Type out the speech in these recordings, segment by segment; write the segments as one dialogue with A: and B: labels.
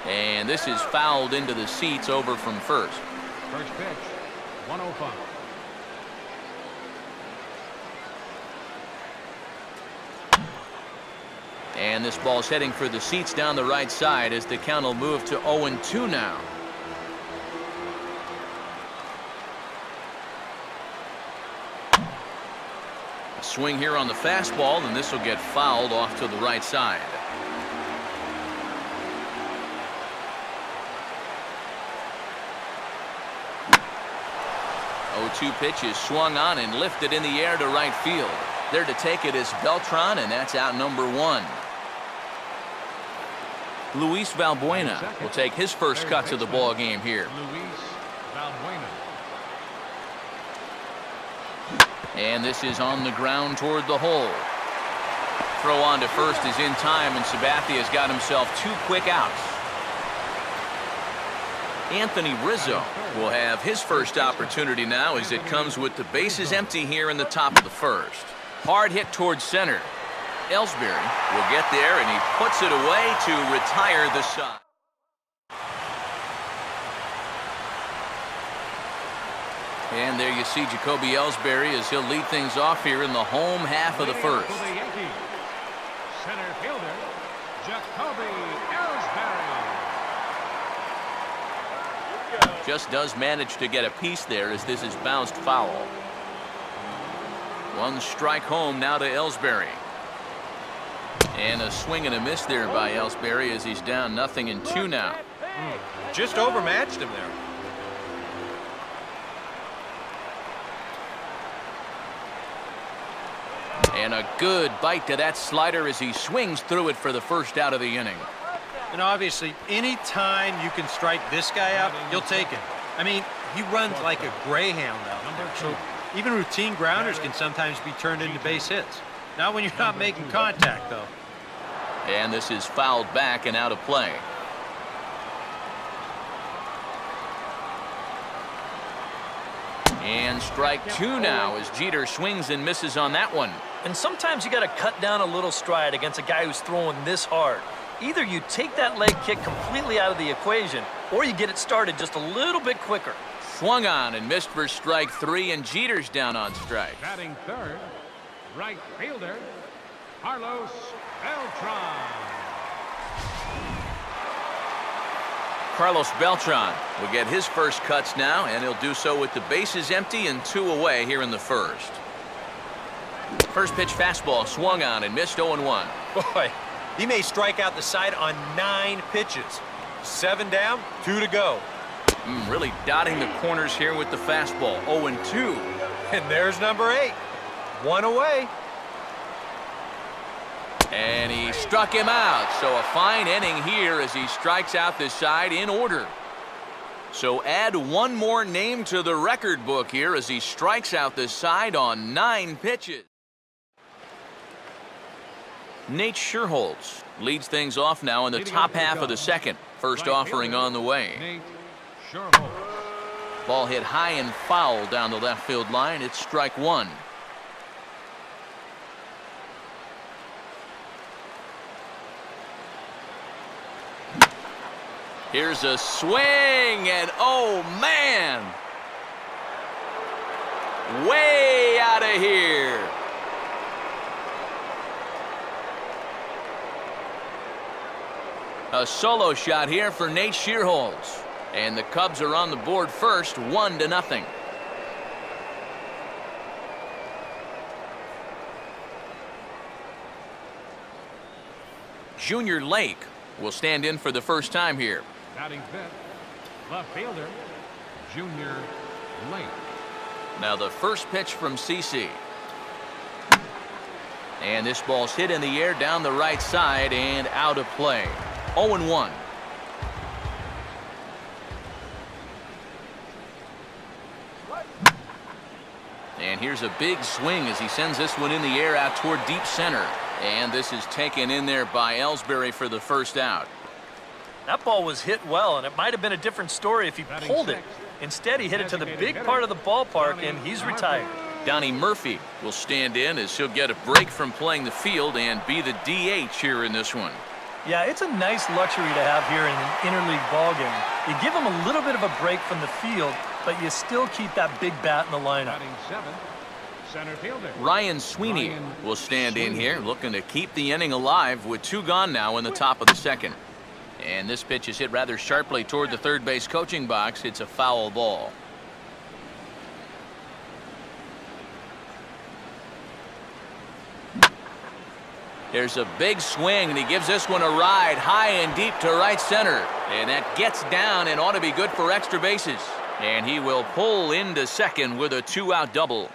A: And this is fouled into the seats over from first.
B: First pitch, 105.
A: And this ball's heading for the seats down the right side as the count will move to 0-2 now. A swing here on the fastball, and this will get fouled off to the right side. The 0-2 pitch is swung on and lifted in the air to right field. There to take it is Beltran, and that's out number 1. Luis Valbuena will take his first cut to the ball game here. And this is on the ground toward the hole. Throw on to first is in time, and Sabathia's got himself 2 quick outs. Anthony Rizzo will have his first opportunity now as it comes with the bases empty here in the top of the first. Hard hit towards center. Ellsbury will get there, and he puts it away to retire the side. And there you see Jacoby Ellsbury as he'll lead things off here in the home half of the first.
B: Center fielder, Jacoby Ellsbury.
A: Just does manage to get a piece there as this is bounced foul. 1 strike home now to Ellsbury. And a swing and a miss there by Ellsbury as he's down 0-2 now.
C: Just overmatched him there.
A: And a good bite to that slider as he swings through it for the first out of the inning.
C: And obviously, any time you can strike this guy out, you'll take it. I mean, he runs like a greyhound out there. So even routine grounders can sometimes be turned into base hits. Not when you're not making contact, though.
A: And this is fouled back and out of play. And strike 2 now as Jeter swings and misses on that one.
D: And sometimes you got to cut down a little stride against a guy who's throwing this hard. Either you take that leg kick completely out of the equation, or you get it started just a little bit quicker.
A: Swung on and missed for strike 3, and Jeter's down on strike.
B: Batting third, right fielder, Carlos Beltran.
A: Carlos Beltran will get his first cuts now, and he'll do so with the bases empty and 2 away here in the first. First pitch fastball swung on and missed 0-1.
C: Boy, he may strike out the side on 9 pitches. 7 down, 2 to go.
A: Really dotting the corners here with the fastball. 0-2.
C: And there's number 8. 1 away.
A: And he struck him out. So a fine inning here as he strikes out the side in order. So add 1 more name to the record book here as he strikes out the side on 9 pitches. Nate Scherholz leads things off now in the top half of the second. First offering on the way. Ball hit high and foul down the left field line. It's strike 1. Here's a swing, and oh man, way out of here. A solo shot here for Nate Scherholz. And the Cubs are on the board first, 1-0. Junior Lake will stand in for the first time here.
B: Batting fifth, left fielder, Junior Lake.
A: Now the first pitch from CC. And this ball's hit in the air down the right side and out of play. 0-1. And here's a big swing as he sends this one in the air out toward deep center. And this is taken in there by Ellsbury for the first out.
D: That ball was hit well, and it might have been a different story if he pulled it. Instead, he hit it to the big part of the ballpark, and he's retired.
A: Donnie Murphy will stand in as he'll get a break from playing the field and be the DH here in this one.
D: Yeah, it's a nice luxury to have here in an interleague ballgame. You give them a little bit of a break from the field, but you still keep that big bat in the lineup.
B: Batting seventh, center fielder.
A: Ryan Sweeney will stand in here, looking to keep the inning alive with 2 gone now in the top of the second. And this pitch is hit rather sharply toward the third base coaching box. It's a foul ball. There's a big swing, and he gives this one a ride high and deep to right center. And that gets down and ought to be good for extra bases. And he will pull into second with a 2-out double.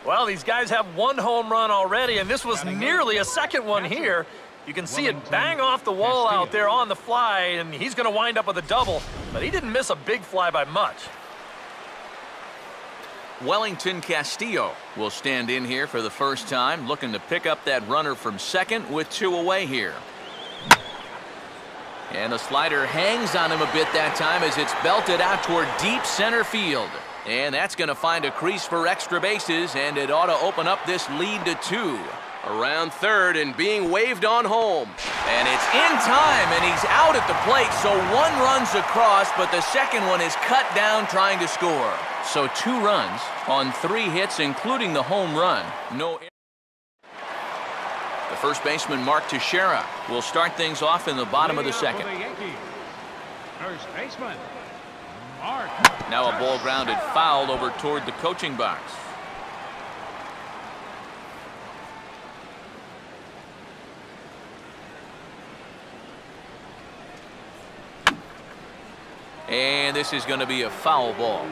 D: Well, these guys have 1 home run already, and this was nearly a second one here. You can see it bang off the wall out there on the fly, and he's going to wind up with a double. But he didn't miss a big fly by much.
A: Wellington Castillo will stand in here for the first time, looking to pick up that runner from second with 2 away here. And the slider hangs on him a bit that time as it's belted out toward deep center field. And that's going to find a crease for extra bases, and it ought to open up this lead to 2. Around third and being waved on home. And it's in time, and he's out at the plate, so 1 runs across, but the second one is cut down trying to score. So 2 runs on 3 hits, including the home run. No. The first baseman, Mark Teixeira, will start things off in the bottom of the second.
B: First baseman, Mark.
A: Now a ball grounded foul over toward the coaching box. And this is going to be a foul ball.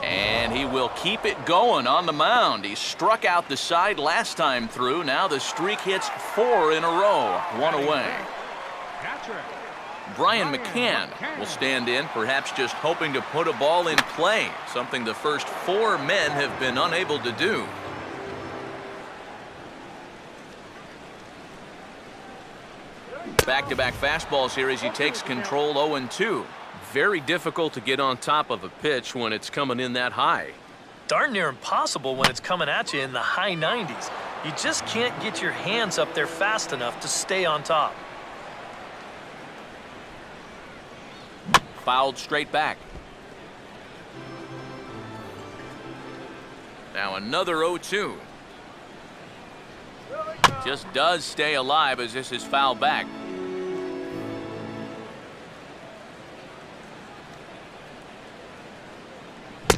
A: And he will keep it going on the mound. He struck out the side last time through. Now the streak hits 4 in a row. 1 away. Brian McCann will stand in, perhaps just hoping to put a ball in play, something the first 4 men have been unable to do. Back-to-back fastballs here as he takes control 0-2. Very difficult to get on top of a pitch when it's coming in that high.
D: Darn near impossible when it's coming at you in the high 90s. You just can't get your hands up there fast enough to stay on top.
A: Fouled straight back. Now another 0-2. Just does stay alive as this is fouled back.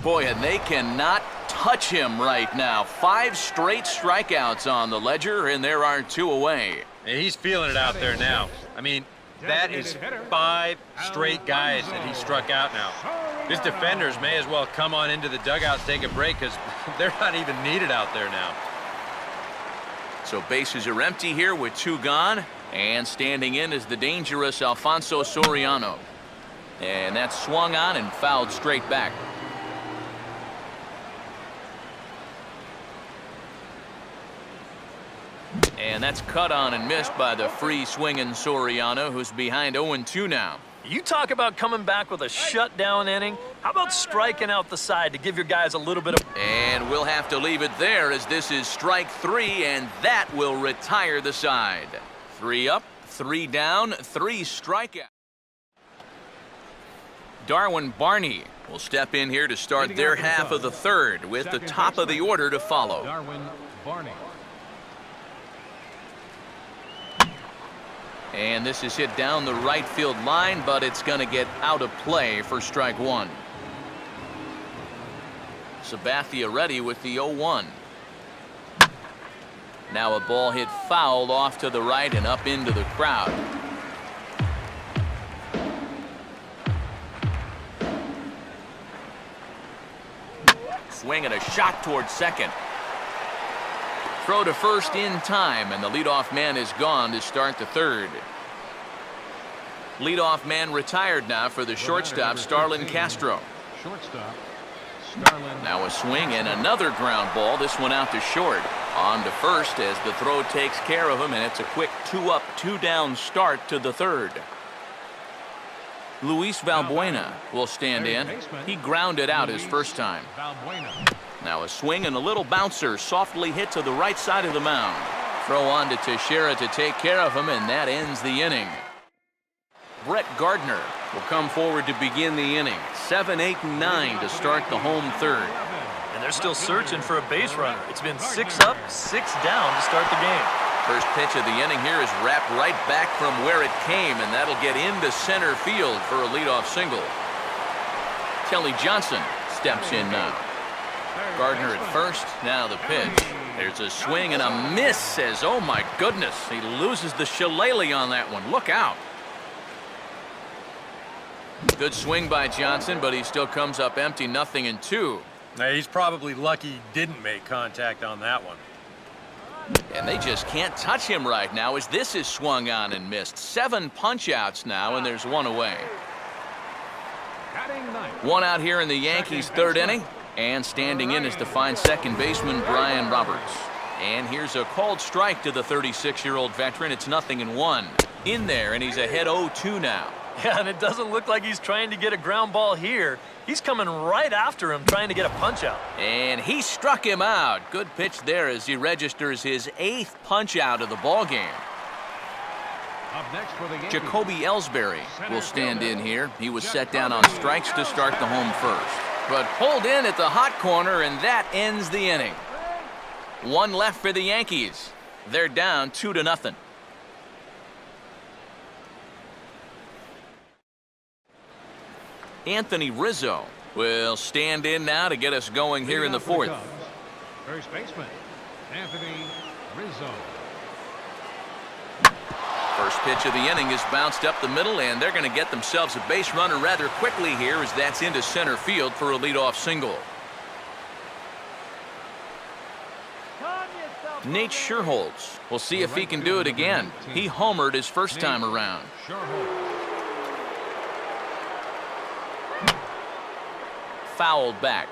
A: Boy, and they cannot touch him right now. 5 straight strikeouts on the ledger, and there are 2 away.
C: And he's feeling it out there now. I mean, that is 5 straight guys that he struck out now. His defenders may as well come on into the dugout and take a break because they're not even needed out there now.
A: So bases are empty here with 2 gone, and standing in is the dangerous Alfonso Soriano. And that's swung on and fouled straight back. And that's cut on and missed by the free-swinging Soriano, who's behind 0-2 now.
D: You talk about coming back with a shutdown inning. How about striking out the side to give your guys a little bit of...
A: And we'll have to leave it there as this is strike 3, and that will retire the side. 3 up, 3 down, 3 strikeouts. Darwin Barney will step in here to start their half of the third with the top of the order to follow.
B: Darwin Barney.
A: And this is hit down the right field line, but it's going to get out of play for strike 1. Sabathia ready with the 0-1. Now a ball hit foul off to the right and up into the crowd. Swing and a shot towards second. Throw to first in time, and the leadoff man is gone to start the third. Leadoff man retired now for the shortstop, Starlin Castro.
B: Shortstop, Starlin.
A: Now a swing and another ground ball, this one out to short. On to first as the throw takes care of him, and it's a quick 2-up, 2-down start to the third. Luis Valbuena will stand in. He grounded out his first time.
B: Valbuena.
A: Now a swing and a little bouncer softly hit to the right side of the mound. Throw on to Teixeira to take care of him, and that ends the inning. Brett Gardner will come forward to begin the inning. 7, 8, and 9 to start the home third.
D: And they're still searching for a base runner. It's been 6 up, 6 down to start the game.
A: First pitch of the inning here is wrapped right back from where it came, and that'll get into center field for a leadoff single. Kelly Johnson steps in now. Gardner at first, now the pitch. There's a swing and a miss as, oh my goodness, he loses the shillelagh on that one. Look out. Good swing by Johnson, but he still comes up empty, 0-2.
C: Now, he's probably lucky he didn't make contact on that one.
A: And they just can't touch him right now as this is swung on and missed. 7 punch-outs now, and there's 1 away.
B: Batting ninth.
A: 1 out here in the Yankees' third inning. And standing in is the fine second baseman, Brian Roberts. And here's a called strike to the 36-year-old veteran. It's 0-1. In there, and he's ahead 0-2 now.
D: Yeah, and it doesn't look like he's trying to get a ground ball here. He's coming right after him, trying to get a punch out.
A: And he struck him out. Good pitch there as he registers his 8th punch out of the ball game.
B: Up next for the Yankees.
A: Jacoby Ellsbury will stand in here. He was set down on strikes to start the home first, but pulled in at the hot corner, and that ends the inning. 1 left for the Yankees. They're down 2-0. Anthony Rizzo will stand in now to get us going here in the 4th.
B: First baseman, Anthony Rizzo.
A: First pitch of the inning is bounced up the middle, and they're going to get themselves a base runner rather quickly here as that's into center field for a leadoff single. Nate Scherholz. We'll see if he can do it again. He homered his first time around. Fouled back.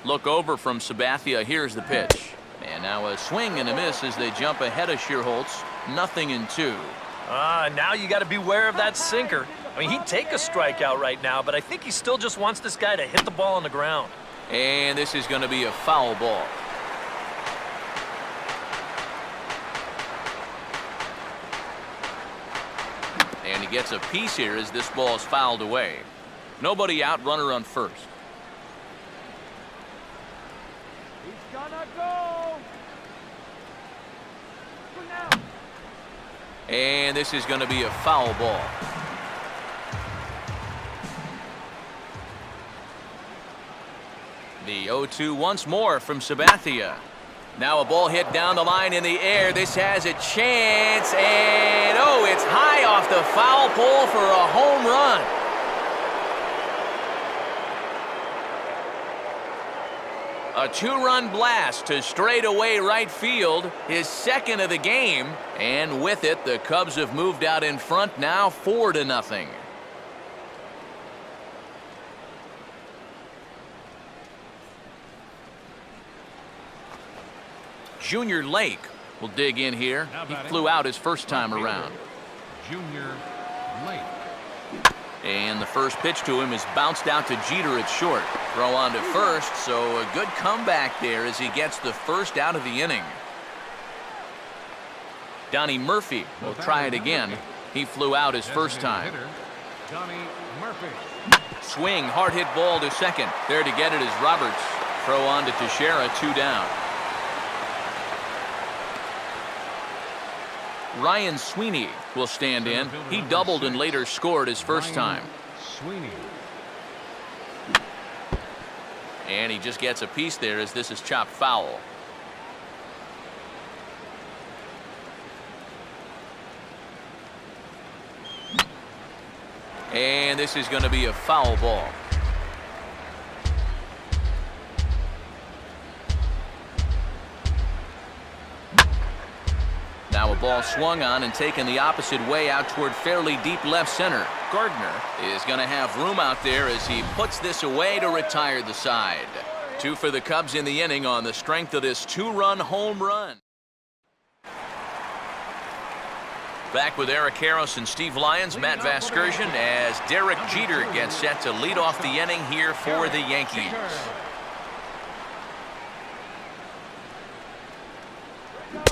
A: Look over from Sabathia. Here's the pitch. And now a swing and a miss as they jump ahead of Scherholz. 0-2.
D: Now you got to beware of that sinker. I mean, he'd take a strikeout right now, but I think he still just wants this guy to hit the ball on the ground.
A: And this is going to be a foul ball. And he gets a piece here as this ball is fouled away. Nobody out, runner on first.
B: He's gonna go.
A: And this is going to be a foul ball. The 0-2 once more from Sabathia. Now a ball hit down the line in the air. This has a chance, and oh, it's high off the foul pole for a home run. A 2-run blast to straightaway right field, his second of the game, and with it, the Cubs have moved out in front now 4-0. Junior Lake will dig in here. He flew out his first time around.
B: Junior Lake.
A: And the first pitch to him is bounced out to Jeter at short. Throw on to first, so a good comeback there as he gets the first out of the inning. Donnie Murphy will try it again. He flew out his first time.
B: Donnie Murphy.
A: Swing, hard hit ball to second. There to get it is Roberts. Throw on to Teixeira, 2 down. Ryan Sweeney will stand in. He doubled and later scored his first time.
B: Sweeney.
A: And he just gets a piece there as this is chopped foul. And this is going to be a foul ball. Now a ball swung on and taken the opposite way out toward fairly deep left center. Gardner is going to have room out there as he puts this away to retire the side. 2 for the Cubs in the inning on the strength of this 2-run home run. Back with Eric Harris and Steve Lyons, Matt Vasgersian, as Derek Jeter gets set to lead off the inning here for the Yankees.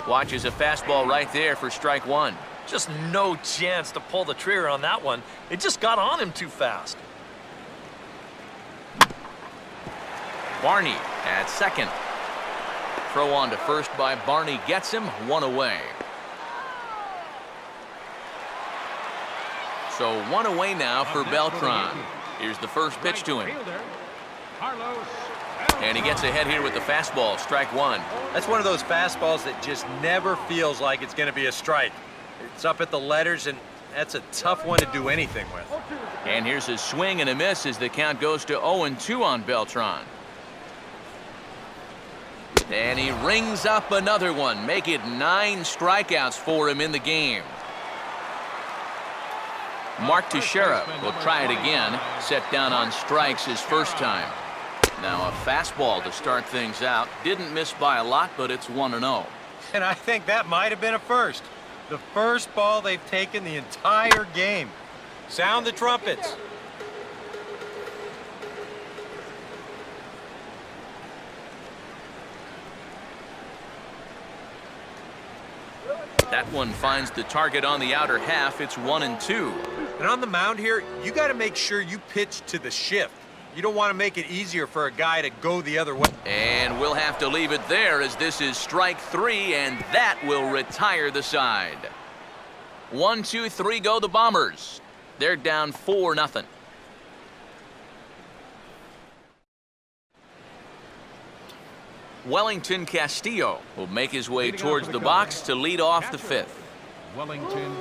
A: Watches a fastball right there for strike one.
D: Just no chance to pull the trigger on that one. It just got on him too fast.
A: Barney at second. Throw on to first by Barney gets him, one away. So one away now for Beltran. Here's the first pitch to him. And he gets ahead here with the fastball, strike one.
C: That's one of those fastballs that just never feels like it's going to be a strike. It's up at the letters, and that's a tough one to do anything with.
A: And here's his swing and a miss as the count goes to 0-2 on Beltran. And he rings up another one, make it 9 strikeouts for him in the game. Mark Teixeira will try it again, set down on strikes his first time. Now a fastball to start things out. Didn't miss by a lot, but it's 1-0.
C: And I think that might have been a first. The first ball they've taken the entire game. Sound the trumpets.
A: That one finds the target on the outer half. It's 1-2.
C: And on the mound here, you got to make sure you pitch to the shift. You don't want to make it easier for a guy to go the other way.
A: And we'll have to leave it there as this is strike 3, and that will retire the side. 1, 2, 3 go the Bombers. They're down 4-0. Wellington Castillo will make his way towards the box to lead off the fifth.
B: Wellington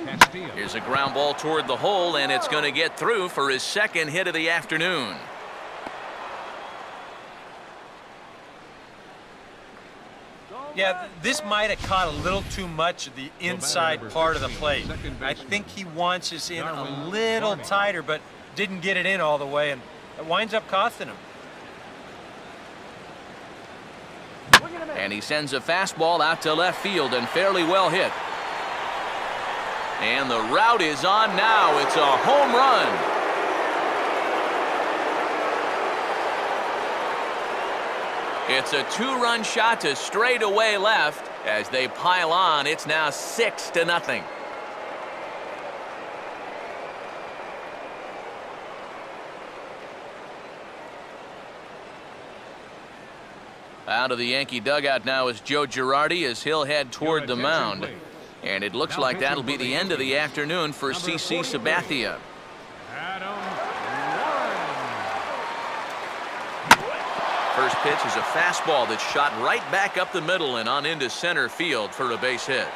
B: Castillo.
A: Here's a ground ball toward the hole, and it's going to get through for his second hit of the afternoon.
C: Yeah, this might have caught a little too much of the inside part of the plate. I think he wants us in a little tighter, but didn't get it in all the way, and it winds up costing him.
A: And he sends a fastball out to left field and fairly well hit. And the route is on now. It's a home run. It's a 2-run shot to straightaway left. As they pile on, it's now 6-0. Out of the Yankee dugout now is Joe Girardi as he'll head toward the mound. And it looks like that'll be the end of the afternoon for CC Sabathia. First pitch is a fastball that's shot right back up the middle and on into center field for a base hit.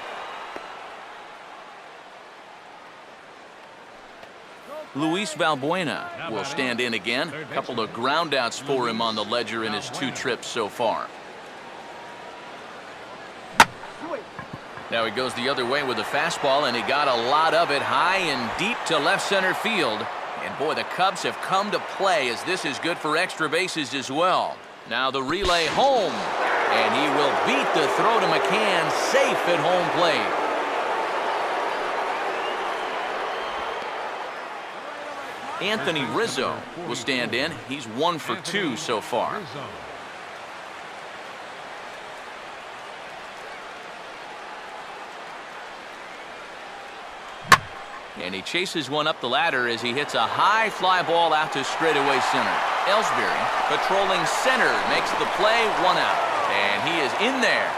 A: Luis Valbuena will stand in again. A couple of groundouts for him on the ledger in his 2 trips so far. Now he goes the other way with a fastball, and he got a lot of it high and deep to left center field. And boy, the Cubs have come to play as this is good for extra bases as well. Now the relay home, and he will beat the throw to McCann, safe at home plate. Anthony Rizzo will stand in. He's 1 for 2 so far. And he chases one up the ladder as he hits a high fly ball out to straightaway center. Ellsbury, patrolling center, makes the play, 1 out. And he is in there.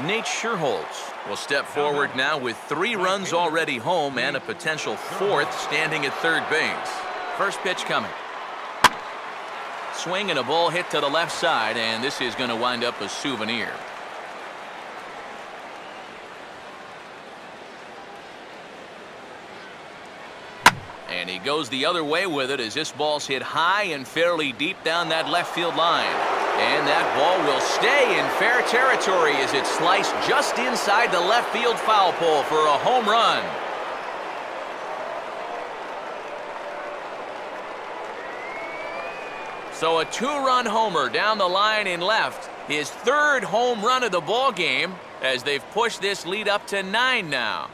A: Nate Scherholz will step forward now with 3 runs already home and a potential 4th standing at third base. First pitch coming. Swing and a ball hit to the left side, and this is going to wind up a souvenir. And he goes the other way with it as this ball's hit high and fairly deep down that left field line. And that ball will stay in fair territory as it's sliced just inside the left field foul pole for a home run. So a 2-run homer down the line in left. His 3rd home run of the ball game. as they've pushed this lead up to 9 now.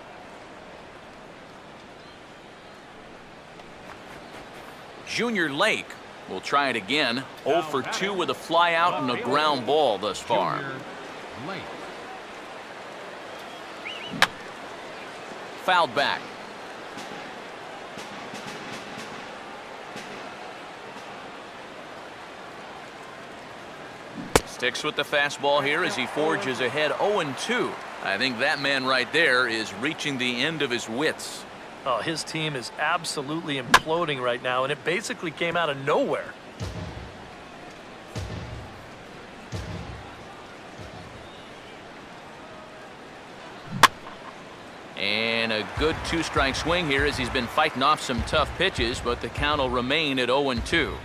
A: Junior Lake will try it again. 0 for 2 with a fly out and a ground ball thus far.
B: Junior Lake.
A: Fouled back. Sticks with the fastball here as he forges ahead 0-2. I think that man right there is reaching the end of his wits.
D: Oh, his team is absolutely imploding right now, and it basically came out of nowhere.
A: And a good 2-strike swing here as he's been fighting off some tough pitches, but the count will remain at 0-2.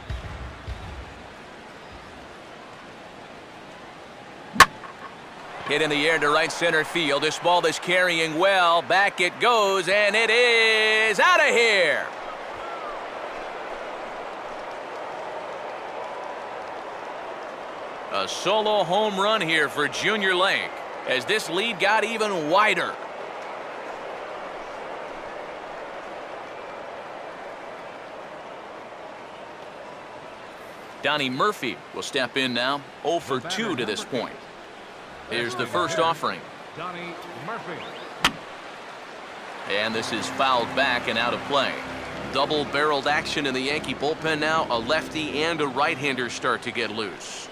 A: Hit in the air to right center field. This ball is carrying well. Back it goes, and it is out of here. A solo home run here for Junior Lake as this lead got even wider. Donnie Murphy will step in now. 0 for 2 to this point. Here's the first offering.
B: Donnie Murphy.
A: And this is fouled back and out of play. Double-barreled action in the Yankee bullpen now. A lefty and a right-hander start to get loose.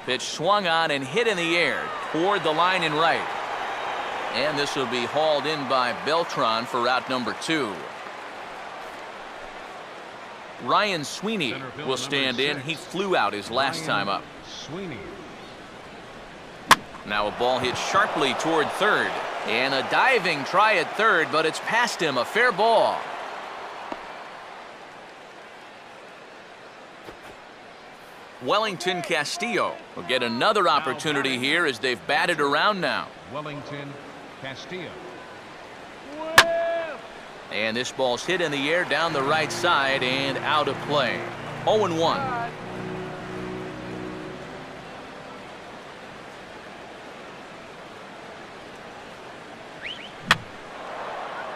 A: Pitch swung on and hit in the air toward the line and right. And this will be hauled in by Beltran for out number 2. Ryan Sweeney will stand in. He flew out his last time up.
B: Sweeney.
A: Now a ball hit sharply toward third. And a diving try at third, but it's past him. A fair ball. Wellington Castillo will get another opportunity here as they've batted around now.
B: Wellington Castillo.
A: And this ball's hit in the air down the right side and out of play. 0-1.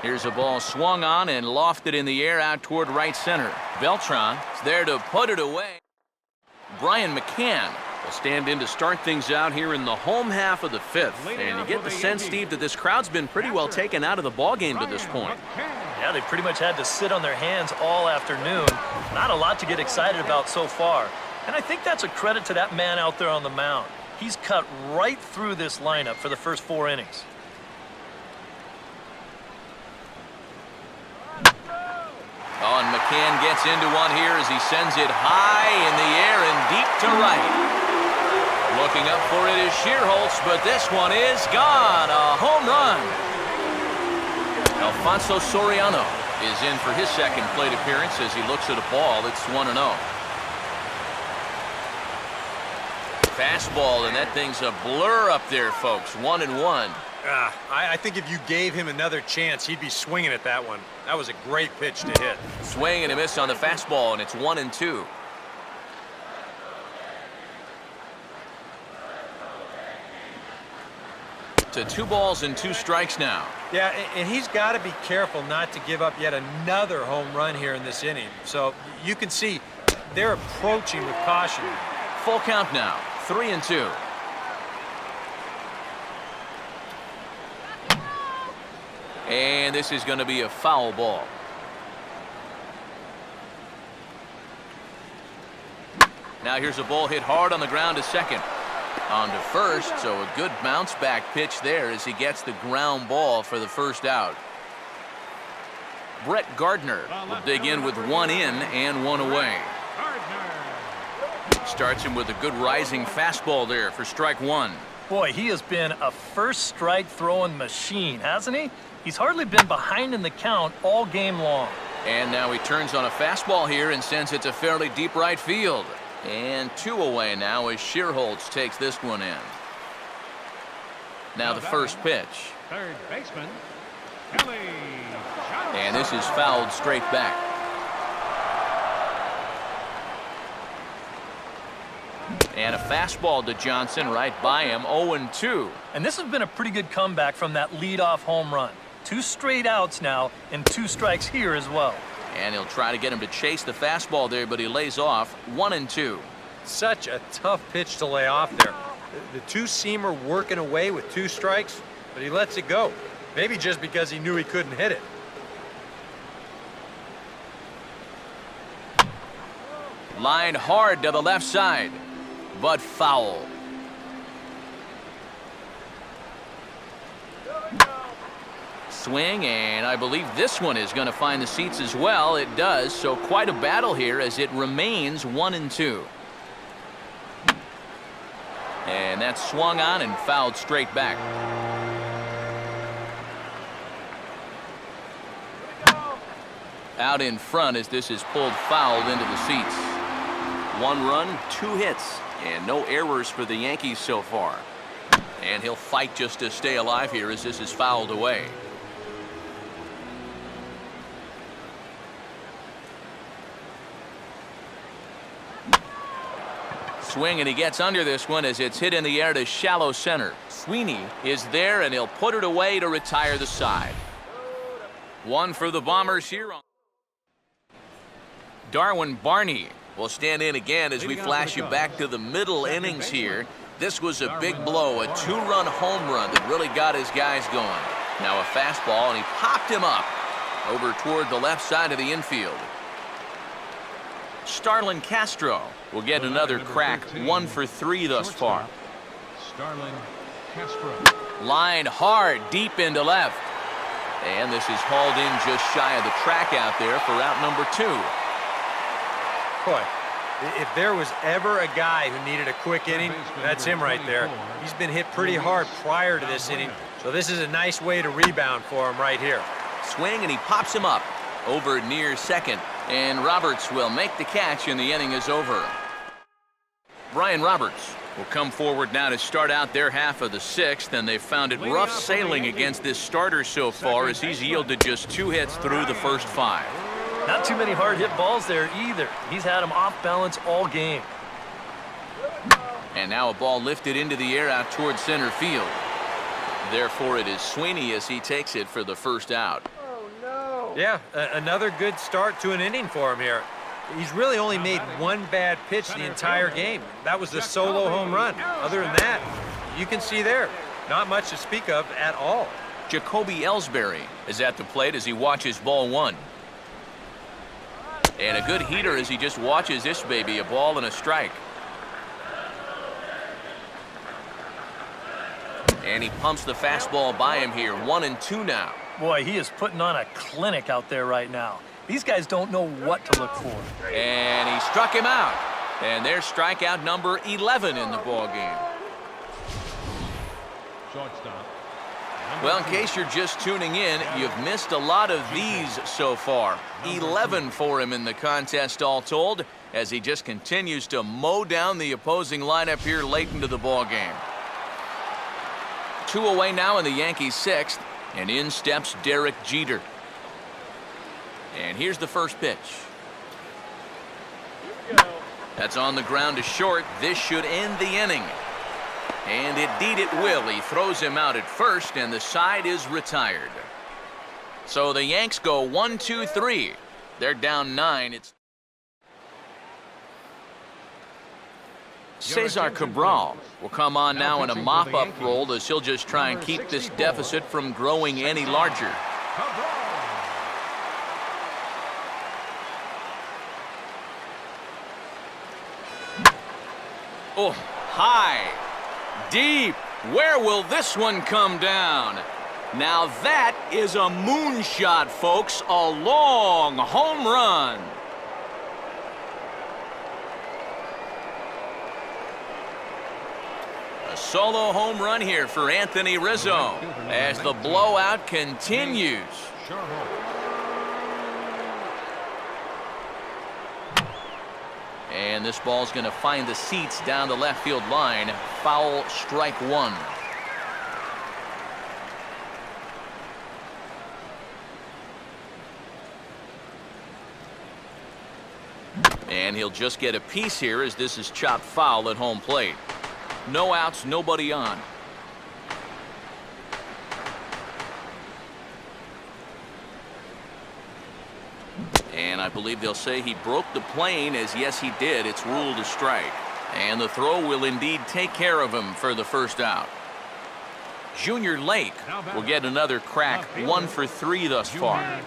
A: Here's a ball swung on and lofted in the air out toward right center. Beltran is there to put it away. Brian McCann will stand in to start things out here in the home half of the 5th. And you get the sense, Steve, that this crowd's been pretty well taken out of the ballgame to this point.
D: Yeah, they pretty much had to sit on their hands all afternoon. Not a lot to get excited about so far. And I think that's a credit to that man out there on the mound. He's cut right through this lineup for the first 4 innings.
A: Oh, and McCann gets into one here as he sends it high in the air and deep to right. Looking up for it is Shearholtz, but this one is gone. A home run. Alfonso Soriano is in for his second plate appearance as he looks at a ball that's 1-0. Fastball, and that thing's a blur up there, folks. 1-1.
C: I think if you gave him another chance, he'd be swinging at that one. That was a great pitch to hit.
A: Swing and a miss on the fastball, and it's 1-2. To 2 balls and 2 strikes now.
C: Yeah, and he's got to be careful not to give up yet another home run here in this inning. So you can see they're approaching with caution.
A: Full count now, 3-2. And this is going to be a foul ball. Now here's a ball hit hard on the ground to second. On to first, so a good bounce back pitch there as he gets the ground ball for the first out. Brett Gardner will dig in with 1 in and 1 away. Starts him with a good rising fastball there for strike 1.
D: Boy, he has been a first strike throwing machine, hasn't he? He's hardly been behind in the count all game long.
A: And now he turns on a fastball here and sends it to fairly deep right field. And 2 away now as Shearholtz takes this one in. Now the first pitch.
B: Third baseman, Kelly.
A: And this is fouled straight back. And a fastball to Johnson right by him, 0-2.
D: And this has been a pretty good comeback from that leadoff home run. 2 straight outs now and 2 strikes here as well.
A: And he'll try to get him to chase the fastball there, but he lays off 1-2.
C: Such a tough pitch to lay off there. The two-seamer working away with 2 strikes, but he lets it go. Maybe just because he knew he couldn't hit it.
A: Line hard to the left side, but foul. Swing, and I believe this one is going to find the seats as well. It does, so quite a battle here as it remains 1-2. And that's swung on and fouled straight back. Out in front as this is pulled fouled into the seats. 1 run, 2 hits, and no errors for the Yankees so far. And he'll fight just to stay alive here as this is fouled away. Swing, and he gets under this one as it's hit in the air to shallow center. Sweeney is there, and he'll put it away to retire the side. 1 for the Bombers here. Darwin Barney will stand in again as we flash you back to the middle innings here. This was a big blow, a 2-run home run that really got his guys going. Now a fastball, and he popped him up over toward the left side of the infield. Starlin Castro will get another crack, 1 for 3 thus far.
B: Starlin Castro.
A: Line hard, deep into left. And this is hauled in just shy of the track out there for out number 2.
C: Boy, if there was ever a guy who needed a quick inning, that's him right there. He's been hit pretty hard prior to this inning, so this is a nice way to rebound for him right here.
A: Swing, and he pops him up over near second. And Roberts will make the catch, and the inning is over. Brian Roberts will come forward now to start out their half of the 6th, and they've found it rough sailing against this starter so far as he's yielded just 2 hits through the first 5.
D: Not too many hard hit balls there either. He's had them off balance all game.
A: And now a ball lifted into the air out towards center field. Therefore, it is Sweeney as he takes it for the first out.
C: Yeah, another good start to an inning for him here. He's really only made 1 bad pitch the entire game. That was the solo home run. Other than that, you can see there, not much to speak of at all.
A: Jacoby Ellsbury is at the plate as he watches ball 1. And a good heater as he just watches this baby, a ball and a strike. And he pumps the fastball by him here, 1-2 now.
D: Boy, he is putting on a clinic out there right now. These guys don't know what to look for.
A: And he struck him out. And there's strikeout number 11 in the ball game.
B: Shortstop.
A: Well, in case you're just tuning in, you've missed a lot of these so far. 11 for him in the contest all told, as he just continues to mow down the opposing lineup here late into the ball game. 2 away now in the Yankees' 6th. And in steps Derek Jeter. And here's the first pitch. That's on the ground to short. This should end the inning. And indeed it will. He throws him out at first, and the side is retired. So the Yanks go 1-2-3. They're down 9. It's Cesar Cabral will come on now in a mop-up role as he'll just try and keep this deficit from growing any larger. Oh, high, deep. Where will this one come down? Now that is a moonshot, folks. A long home run. A solo home run here for Anthony Rizzo as the blowout continues. And this ball's going to find the seats down the left field line. Foul, strike 1. And And he'll just get a piece here as this is chopped foul at home plate. No outs, nobody on. And I believe they'll say he broke the plane, as yes he did. It's ruled a strike. And the throw will indeed take care of him for the first out. Junior Lake will get another crack, 1 for 3 thus far.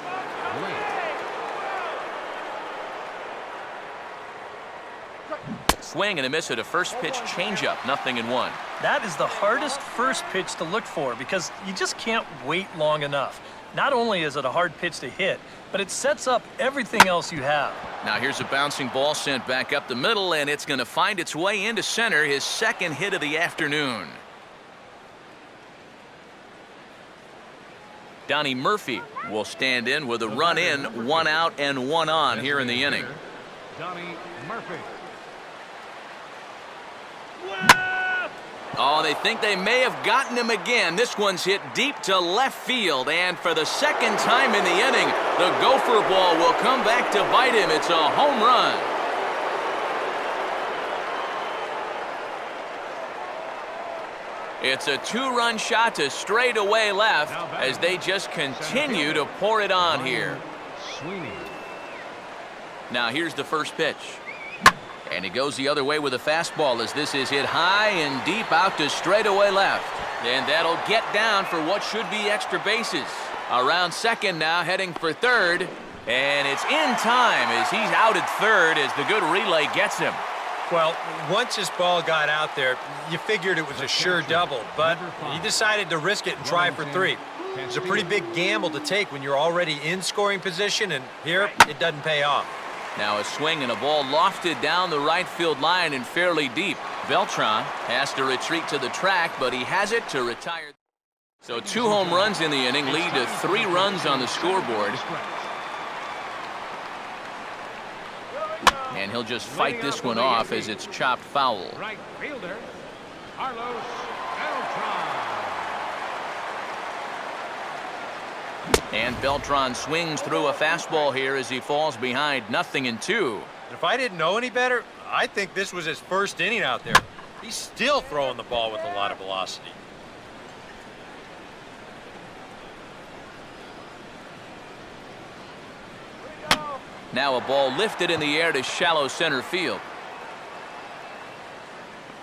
A: Swing and a miss at a first pitch changeup, 0-1.
D: That is the hardest first pitch to look for because you just can't wait long enough. Not only is it a hard pitch to hit, but it sets up everything else you have.
A: Now here's a bouncing ball sent back up the middle, and it's going to find its way into center, his second hit of the afternoon. Donnie Murphy will stand in with a run in, 1 out and 1 on here in the inning.
B: Donnie Murphy.
A: Oh, they think they may have gotten him again. This one's hit deep to left field, and for the second time in the inning, the gopher ball will come back to bite him. It's a home run. It's a 2-run shot to straightaway left as they just continue to pour it on here. Now here's the first pitch. And he goes the other way with a fastball as this is hit high and deep out to straightaway left. And that'll get down for what should be extra bases. Around second now, heading for third. And it's in time as he's out at third as the good relay gets him.
C: Well, once his ball got out there, you figured it was a sure double, but he decided to risk it and try for 3. It's a pretty big gamble to take when you're already in scoring position, and here it doesn't pay off.
A: Now a swing and a ball lofted down the right field line and fairly deep. Beltran has to retreat to the track, but he has it to retire. So 2 home runs in the inning lead to 3 runs on the scoreboard. And he'll just fight this one off as it's chopped foul.
B: Right fielder, Carlos Beltran.
A: And Beltran swings through a fastball here as he falls behind 0-2.
C: If I didn't know any better, I think this was his first inning out there. He's still throwing the ball with a lot of velocity.
A: Now a ball lifted in the air to shallow center field.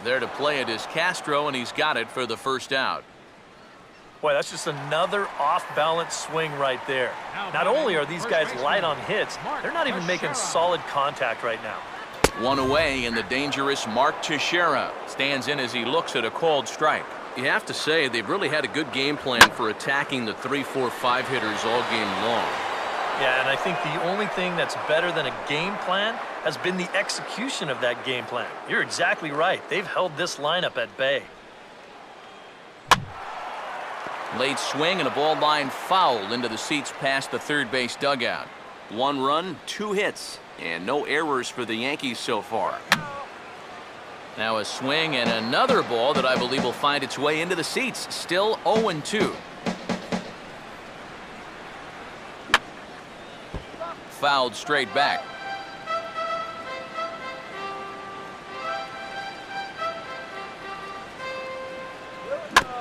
A: There to play it is Castro, and he's got it for the first out.
D: Boy, that's just another off-balance swing right there. Not only are these guys light on hits, they're not even making solid contact right now.
A: 1 away, and the dangerous Mark Teixeira stands in as he looks at a called strike. You have to say they've really had a good game plan for attacking the 3, 4, 5 hitters all game long.
D: Yeah, and I think the only thing that's better than a game plan has been the execution of that game plan. You're exactly right. They've held this lineup at bay.
A: Late swing and a ball line foul into the seats past the third base dugout. 1 run, 2 hits, and no errors for the Yankees so far. Now a swing and another ball that I believe will find its way into the seats. Still 0-2. Fouled straight back.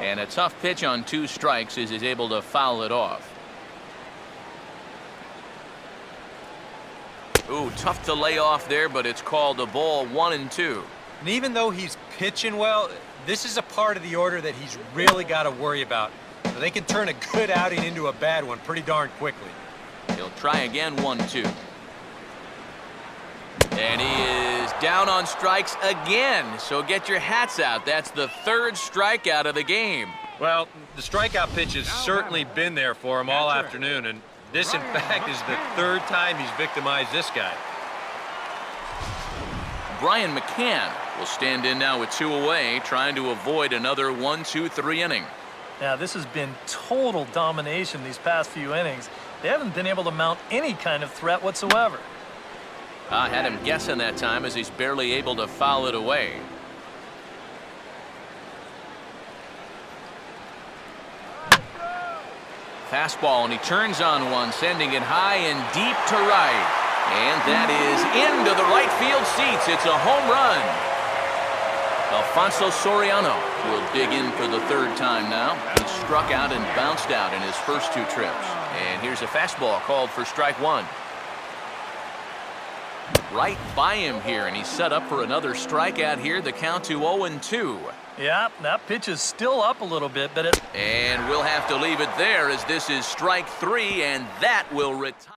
A: And a tough pitch on 2 strikes as he's able to foul it off. Ooh, tough to lay off there, but it's called a ball, 1-2.
C: And even though he's pitching well, this is a part of the order that he's really got to worry about. So they can turn a good outing into a bad one pretty darn quickly.
A: He'll try again, 1-2. And he is down on strikes again, so get your hats out. That's the 3rd strikeout of the game.
C: Well, the strikeout pitch has certainly been there for him all afternoon, and this, in fact, is the 3rd time he's victimized this guy.
A: Brian McCann will stand in now with 2 away, trying to avoid another 1-2-3 inning.
D: Now, this has been total domination these past few innings. They haven't been able to mount any kind of threat whatsoever.
A: I had him guessing that time as he's barely able to foul it away. Fastball, and he turns on one, sending it high and deep to right. And that is into the right field seats. It's a home run. Alfonso Soriano will dig in for the third time now. He struck out and bounced out in his first two trips. And here's a fastball called for strike one. Right by him here, and he's set up for another strikeout here. The count to 0-2.
D: Yeah, that pitch is still up a little bit, but it...
A: And we'll have to leave it there as this is strike three, and that will retire.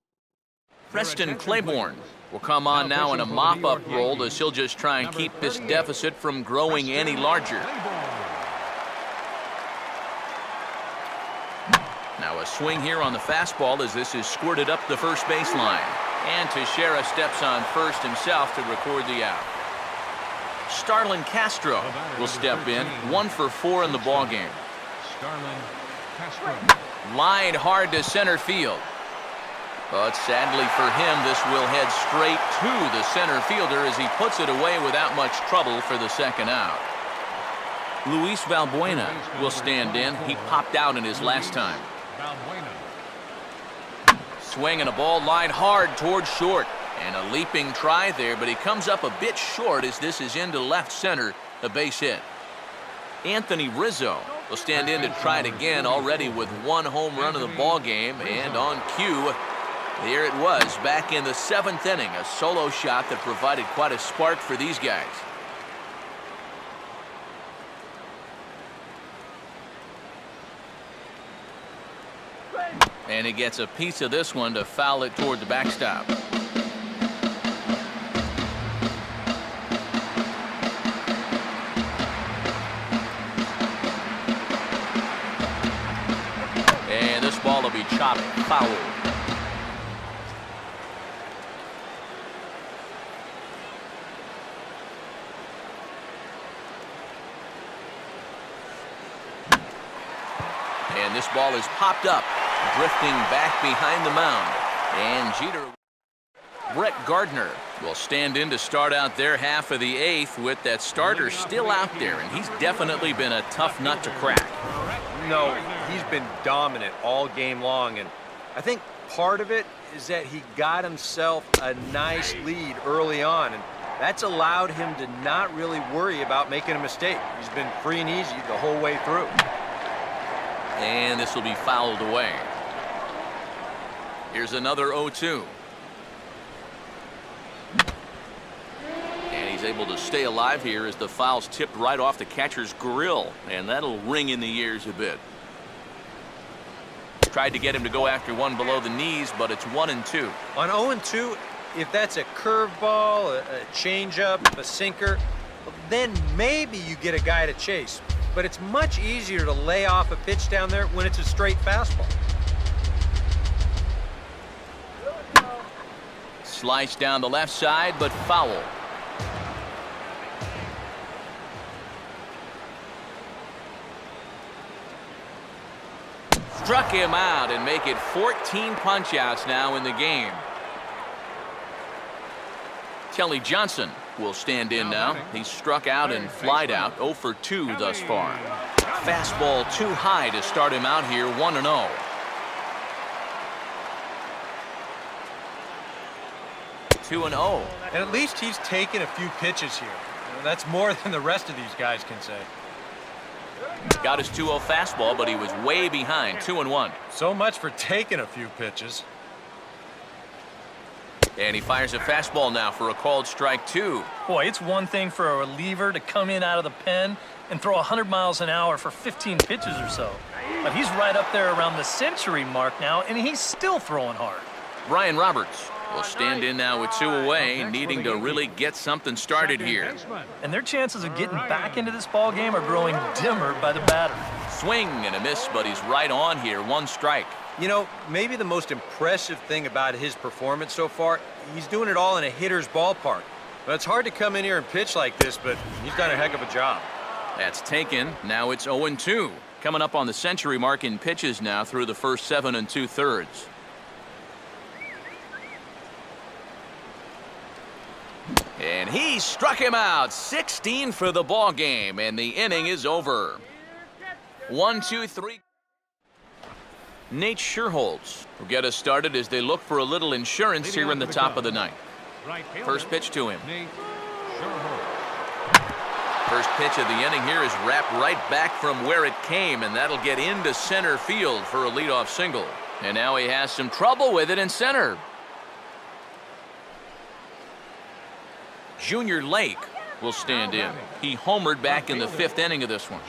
A: Preston Claiborne will come on now in a mop-up role as he'll just try and keep this deficit from growing any larger. Now a swing here on the fastball as this is squirted up the first baseline. And Teixeira steps on first himself to record the out. Starlin Castro will step in, 1 for 4 in the ballgame.
B: Starlin Castro.
A: Line hard to center field. But sadly for him, this will head straight to the center fielder as he puts it away without much trouble for the second out. Luis Valbuena will stand in. He popped out in his last time.
B: Valbuena.
A: Swing and a ball lined hard towards short. And a leaping try there, but he comes up a bit short as this is into left center, a base hit. Anthony Rizzo will stand in to try it again, already with 1 home run of the ball game. And on cue, there it was, back in the 7th inning, a solo shot that provided quite a spark for these guys. And he gets a piece of this one to foul it toward the backstop. And this ball will be chopped foul. And this ball is popped up, drifting back behind the mound. And Jeter. Brett Gardner will stand in to start out their half of the 8th with that starter still out there, and he's definitely been a tough nut to crack.
C: No, he's been dominant all game long, and I think part of it is that he got himself a nice lead early on, and that's allowed him to not really worry about making a mistake. He's been free and easy the whole way through.
A: And this will be fouled away. Here's another 0-2. And he's able to stay alive here as the foul's tipped right off the catcher's grill, and that'll ring in the ears a bit. Tried to get him to go after one below the knees, but it's 1-2.
C: On 0-2, if that's a curveball, a changeup, a sinker, then maybe you get a guy to chase. But it's much easier to lay off a pitch down there when it's a straight fastball.
A: Slice down the left side, but foul. Struck him out and make it 14 punch-outs now in the game. Kelly Johnson will stand in now. He's struck out and flied out, 0 for 2 thus far. Fastball too high to start him out here, 1-0. And
C: at least he's taken a few pitches here. That's more than the rest of these guys can say.
A: Got his 2-0 fastball, but he was way behind, 2-1.
C: So much for taking a few pitches.
A: And he fires a fastball now for a called strike 2.
D: Boy, it's one thing for a reliever to come in out of the pen and throw 100 miles an hour for 15 pitches or so. But he's right up there around the century mark now, and he's still throwing hard.
A: Brian Roberts will stand in now with 2 away, needing to really get something started here.
D: And their chances of getting back into this ball game are growing dimmer by the batter.
A: Swing and a miss, but he's right on here, 1 strike.
C: You know, maybe the most impressive thing about his performance so far, he's doing it all in a hitter's ballpark. But it's hard to come in here and pitch like this, but he's done a heck of a job.
A: That's taken. Now it's 0-2. Coming up on the century mark in pitches now through the first 7 2/3. And he struck him out. 16 for the ball game, and the inning is over. 1, 2, 3. Nate Sherholz will get us started as they look for a little insurance here in the top of the ninth. First pitch to him. First pitch of the inning here is wrapped right back from where it came, and that'll get into center field for a leadoff single. And now he has some trouble with it in center. Junior Lake will stand in. He homered back in the 5th inning of this one.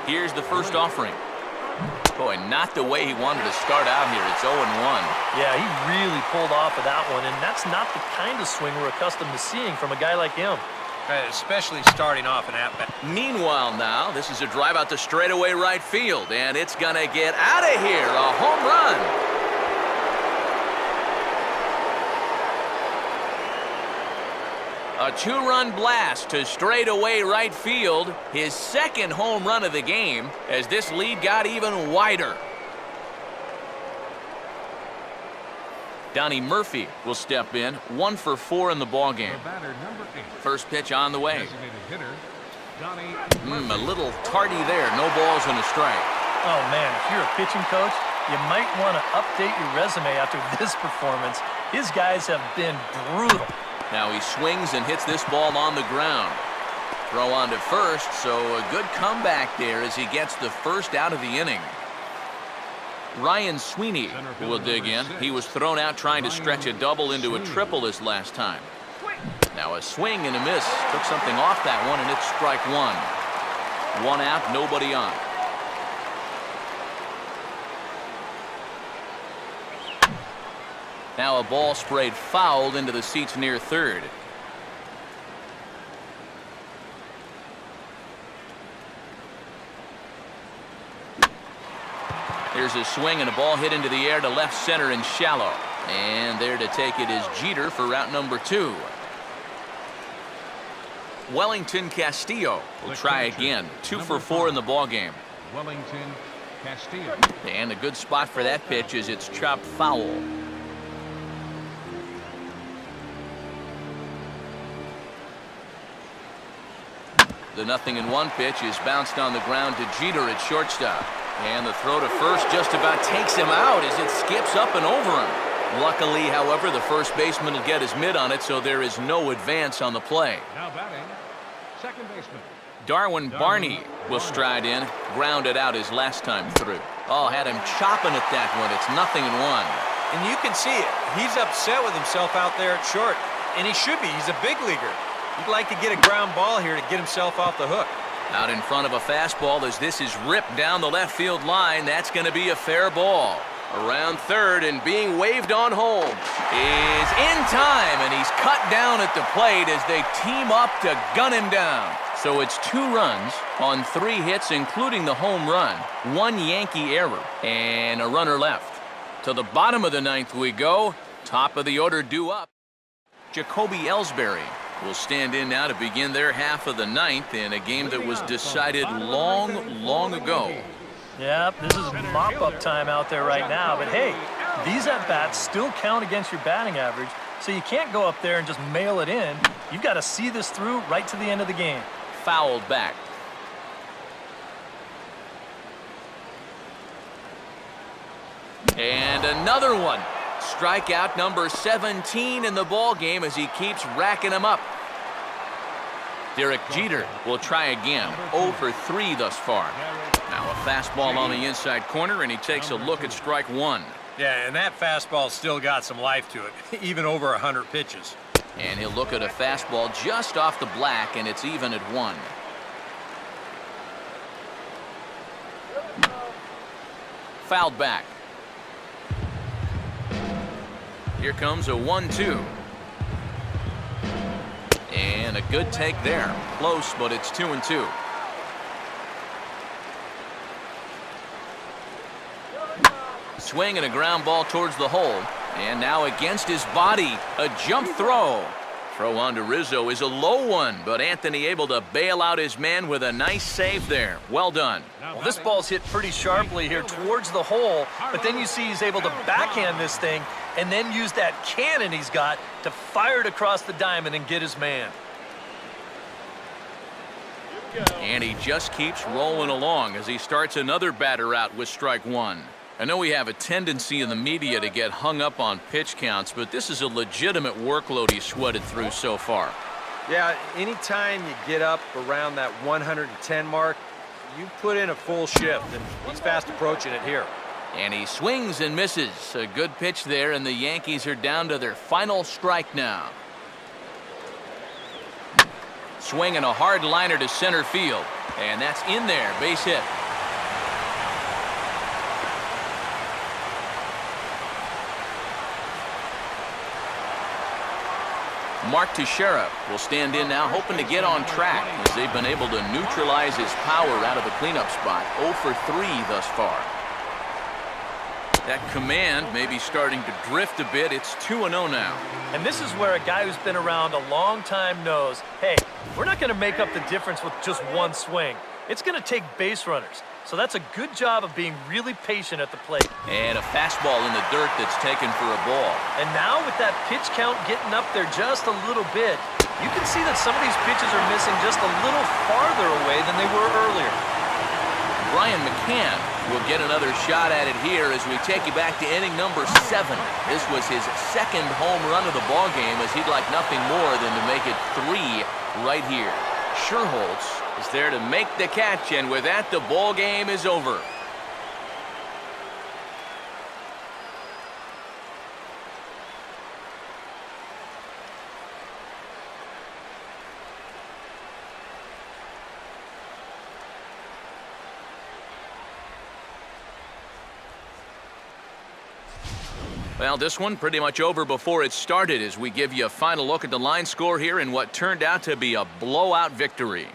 A: Here's the first offering. Boy, not the way he wanted to start out here. It's 0-1.
D: Yeah, he really pulled off of that one, and that's not the kind of swing we're accustomed to seeing from a guy like him.
C: Especially starting off an at-bat.
A: Meanwhile now, this is a drive out to straightaway right field, and it's going to get out of here. A home run. A 2-run blast to straightaway right field, his 2nd home run of the game, as this lead got even wider. Donnie Murphy will step in, 1 for 4 in the ballgame. First pitch on the way. A little tardy there, no balls and a strike.
D: Oh man, if you're a pitching coach, you might want to update your resume after this performance. His guys have been brutal.
A: Now he swings and hits this ball on the ground. Throw on to first, so a good comeback there as he gets the first out of the inning. Ryan Sweeney will dig in. He was thrown out trying to stretch a double into a triple this last time. Now a swing and a miss. Took something off that one, and it's strike 1. 1 out, nobody on. Now a ball sprayed fouled into the seats near third. Here's a swing and a ball hit into the air to left center and shallow. And there to take it is Jeter for route number 2. Wellington Castillo will try again. 2 for 4 in the ballgame.
B: Wellington Castillo.
A: And a good spot for that pitch is it's chopped foul. The 0-1 pitch is bounced on the ground to Jeter at shortstop. And the throw to first just about takes him out as it skips up and over him. Luckily, however, the first baseman will get his mitt on it, so there is no advance on the play.
B: Now batting, second baseman.
A: Darwin Barney will stride in, grounded out his last time through. Oh, had him chopping at that one. It's 0-1.
C: And you can see it. He's upset with himself out there at short. And he should be. He's a big leaguer. He'd like to get a ground ball here to get himself off the hook.
A: Out in front of a fastball as this is ripped down the left field line. That's going to be a fair ball. Around third and being waved on home is in time, and he's cut down at the plate as they team up to gun him down. So it's 2 runs on 3 hits, including the home run, 1 Yankee error, and a runner left. To the bottom of the 9th we go. Top of the order due up. Jacoby Ellsbury will stand in now to begin their half of the 9th in a game that was decided long ago.
D: Yep, this is mop-up time out there right now. But hey, these at-bats still count against your batting average, so you can't go up there and just mail it in. You've got to see this through right to the end of the game.
A: Fouled back. And another one. Strikeout number 17 in the ball game as he keeps racking them up. Derek Jeter will try again. 0 for 3 thus far. Now a fastball on the inside corner, and he takes a look at strike 1.
C: Yeah, and that fastball still got some life to it, even over 100 pitches.
A: And he'll look at a fastball just off the black, and it's even at 1. Fouled back. Here comes a 1-2. And a good take there. Close, but it's 2-2. Swing and a ground ball towards the hole. And now against his body, a jump throw. Throw on to Rizzo is a low one, but Anthony able to bail out his man with a nice save there. Well done.
D: Well, this ball's hit pretty sharply here towards the hole, but then you see he's able to backhand this thing and then use that cannon he's got to fire it across the diamond and get his man.
A: And he just keeps rolling along as he starts another batter out with strike 1. I know we have a tendency in the media to get hung up on pitch counts, but this is a legitimate workload he's sweated through so far.
C: Yeah, anytime you get up around that 110 mark, you put in a full shift, and he's fast approaching it here.
A: And he swings and misses. A good pitch there, and the Yankees are down to their final strike now. Swinging a hard liner to center field, and that's in there, base hit. Mark Teixeira will stand in now, hoping to get on track as they've been able to neutralize his power out of the cleanup spot. 0 for 3 thus far. That command may be starting to drift a bit. It's 2-0 now.
D: And this is where a guy who's been around a long time knows, hey, we're not going to make up the difference with just one swing. It's going to take base runners. So that's a good job of being really patient at the plate.
A: And a fastball in the dirt that's taken for a ball.
D: And now with that pitch count getting up there just a little bit, you can see that some of these pitches are missing just a little farther away than they were earlier.
A: Brian McCann will get another shot at it here as we take you back to inning number 7. This was his second home run of the ballgame, as he'd like nothing more than to make it 3 right here. Sherholtz is there to make the catch, and with that, the ball game is over. Well, this one pretty much over before it started as we give you a final look at the line score here in what turned out to be a blowout victory.